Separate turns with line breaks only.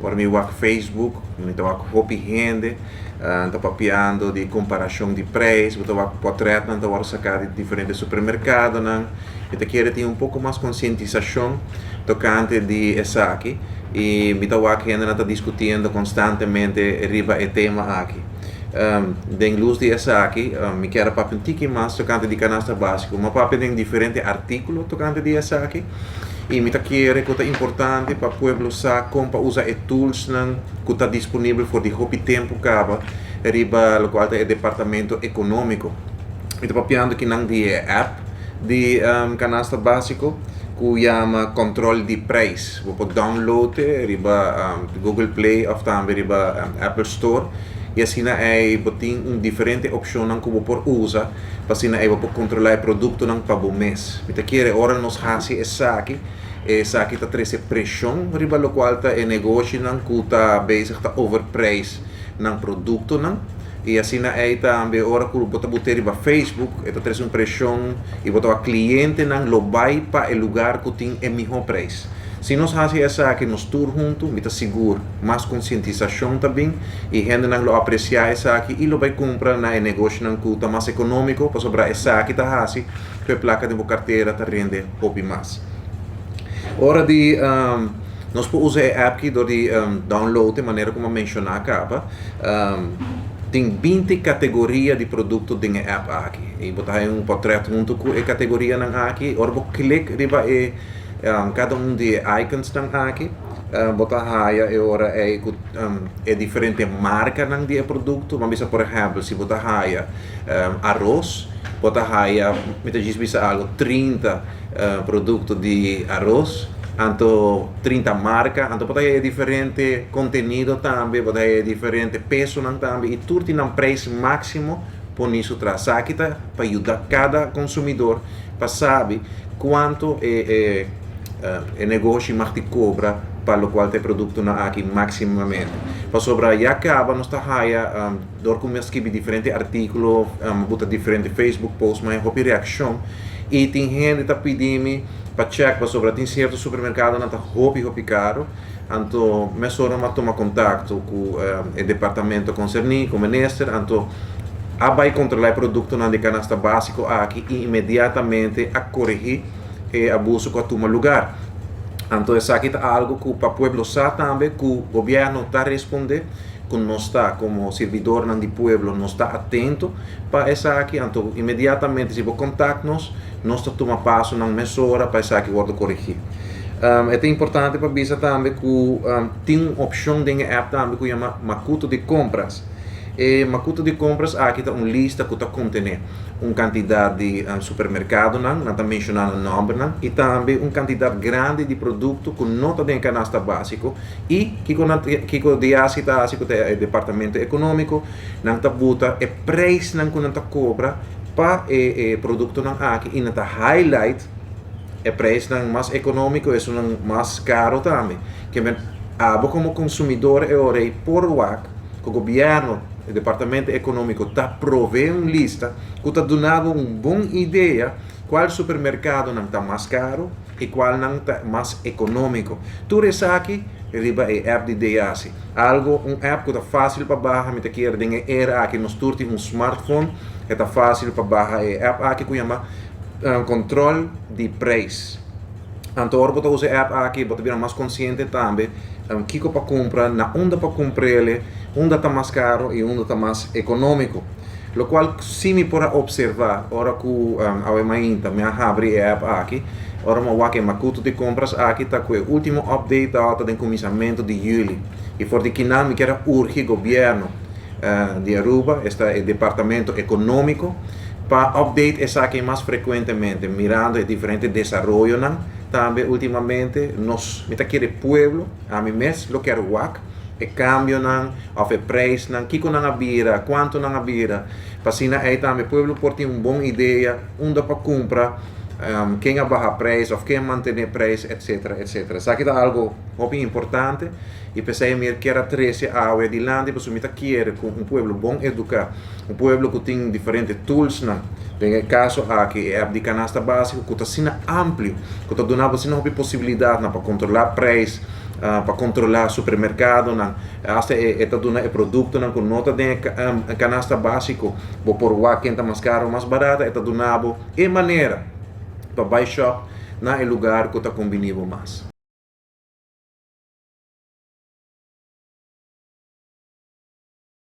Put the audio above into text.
Ora mi wak Facebook, mi wak hopi rende, tá papiando de comparação de preço, eu wak portrait, não tá sacar de diferentes supermercados, não. Eu quero ter pouco mais conscientização tocante de essa aqui e me tá wak rende tá discutindo constantemente riba e tema aqui. Den luz de essa aqui, me quero papi um tique mais tocante de canasta básico, mas papi tem diferentes artículos tocante de essa aqui. E me quero que é importante para o povo saber como usar os tools que está disponível por de hobby tempo caba riba o qual é o departamento econômico. Estou papiando que não de app de canasta básico que chama controle de preço. Vou pode download riba Google Play ou também riba Apple Store. E assim é tem diferente opção que você pode usar para assim é você controlar o produto para o mês. Me quero ora nos hasi essa aqui está trazendo pressão riba o qual é negócio que está bezig está overprijs ng produto e assim é também ora que você botar riba Facebook está trazendo pressão e botar cliente lo vai para o lugar que tem o melhor preço. Se nós fazemos essa aqui nos tour juntos, me está seguro, mais conscientização também, e gente não apreciar essa aqui e lo vai comprar na negócio que está mais econômico, para sobrar essa aqui está fácil, que a placa de uma carteira está rende pouco mais. Hora de nós podemos usar a app aqui de download de maneira como mencionar acaba. Tem 20 categorias de produtos dentro da app aqui. E botar um portrait junto com a categoria aqui, ora você clica riba cada de icons aqui, botar raia e ora é diferente marca de produto, mas por exemplo, se botar raia arroz, botar raia, muitas vezes bisa algo 30 produtos de arroz, então 30 marcas, então botar diferente conteúdo também, botar diferente peso também e tudo tem preço máximo por isso traz aqui para ajudar cada consumidor para saber quanto o negócio mais te cobra para o qual o produto aqui maximamente. Para sobrar já acaba nós está raia dor com escrever diferentes artículos, botar diferentes Facebook posts, mas houve reação e tem gente que pedindo para check para sobrar tem certo supermercado não está houve caro. Então, me sora ma toma contato com o departamento concernido, com o ministro, então vai controlar o produto na de canasta básico aqui e imediatamente a corrigir o abuso que toma lugar. Então, isso aqui é algo que para o povo sabe também, que o governo está respondendo, que nós está como servidor do povo, nós está atento para isso aqui. Então, imediatamente, se você contacta-nos, nós tomamos passo na mesura para isso aqui ser corrigido. É importante para dizer também que tem uma opção dentro da app também que chama Makuto de compras. E Makuto de compras aqui está uma lista que está contendo uma quantidade de supermercado, não está mencionando o nome, e também uma quantidade grande de produtos que não está dentro da canasta básico e que o DIASI está o departamento econômico, não está bota o preço que não está cobra para o produto aqui e não está highlight o preço mais econômico e o mais caro também. Que como consumidor é hora por WAC, que o governo o departamento econômico está provendo uma lista que está dando uma boa ideia qual supermercado não está mais caro e qual não está mais econômico. Tudo isso aqui riba é app de DIASI. Um app que está fácil para baixar, me quer dizer era aqui nos turti um smartphone que está fácil para baixar é app aqui que chama controle de preço. Então, agora você usa a app aqui para virar mais consciente também que para comprar, na onde para comprar ele, onde está mais caro e onde está mais econômico. O qual, se me pode observar, ora que a mainta me abre a app aqui, ora me vai que Makuto de compras aqui está com o último update da de começamento de julho. E por que não me quer urgir o governo de Aruba, este departamento econômico, para update essa aqui mais frequentemente, mirando diferentes desenvolvimentos. Também, ultimamente, nós, me quer pueblo, a mim mesmo, lo quero WAC, e cambio of o preço, que não abira, quanto não abira, para assim, aí também, pueblo pode ter uma boa ideia, onde para comprar, quem abaixa preço, ou quem mantém preço, etc, etc. Isso aqui é algo muito importante, e pensei que era 13 ao adiante, porque me quer com um pueblo bom educado, um pueblo que tem diferentes tools, tem o caso aqui é de canasta básica, que está sendo amplo, que está dando uma possibilidade para controlar preço, para controlar o supermercado, hasta esta duna é produto com nota de canasta básico, por o quem está mais caro, mais barato, esta dunabo é maneira para buy shop na lugar que está convenível mais.